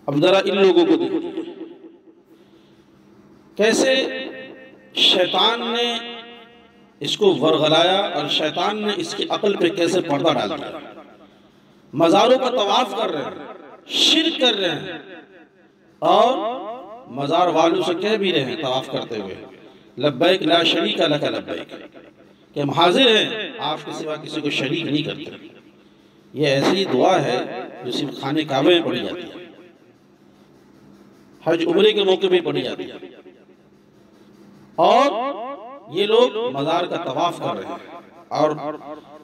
اب ذرا ان لوگوں کو دیکھیے کیسے شیطان نے اس کو ورغلایا اور شیطان نے اس کی عقل پہ کیسے پردہ ڈال دیا۔ مزاروں کا طواف کر رہے ہیں، شرک کر رہے ہیں، اور مزار والوں سے کہہ بھی رہے ہیں طواف کرتے ہوئے لبیک لا شریک لک لبیک، کہ ہم حاضر ہیں، آپ کے سوا کسی کو شریک نہیں کرتے۔ یہ ایسی دعا ہے جو صرف خانہ کعبہ میں پڑھی جاتی ہے، حج عمرے کے موقع میں پڑھی جاتی ہے، اور یہ لوگ مزار کا طواف کر رہے ہیں اور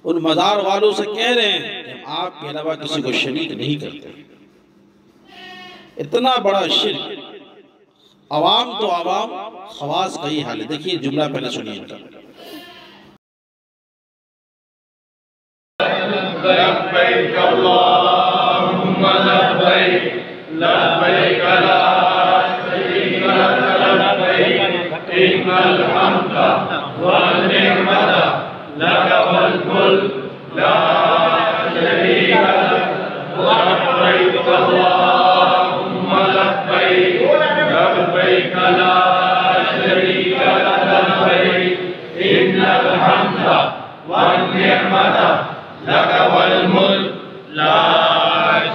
ان مزار والوں سے کہہ رہے ہیں کہ ہم آپ کے علاوہ کسی کو شریک نہیں کرتے۔ اتنا بڑا شرک، عوام تو عوام، خواص کا ہی حال ہے۔ دیکھیے جملہ پہلے سنیے ان کا۔ لبیک اللہم لبیک لبیک لا شریک لک لبیک ان الحمد والنعمت لک والملک لا شریک لک لبیک اللہم لبیک لبیک لا شریک لک لبیک ان الحمد والنعمت لک والملک لا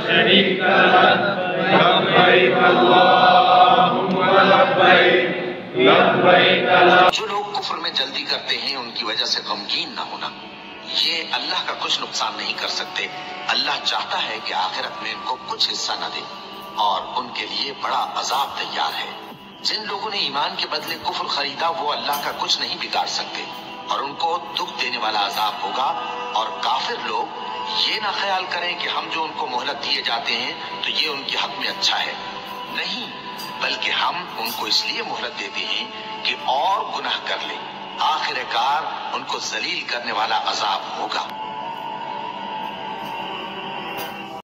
شریک لک لبیک اللہم لبیک لبیک لا۔ جو لوگ کفر میں جلدی کرتے ہیں ان کی وجہ سے غمگین نہ ہونا، یہ اللہ کا کچھ نقصان نہیں کر سکتے۔ اللہ چاہتا ہے کہ آخرت میں ان کو کچھ حصہ نہ دے اور ان کے لیے بڑا عذاب تیار ہے۔ جن لوگوں نے ایمان کے بدلے کفر خریدا وہ اللہ کا کچھ نہیں بگاڑ سکتے اور ان کو دکھ دینے والا عذاب ہوگا۔ اور کافر لوگ یہ نہ خیال کریں کہ ہم جو ان کو مہلت دیے جاتے ہیں تو یہ ان کے حق میں اچھا ہے، نہیں، بلکہ ہم ان کو اس لیے مہلت دیتے ہیں کہ اور گناہ کر لیں، آخر کار ان کو ذلیل کرنے والا عذاب ہوگا۔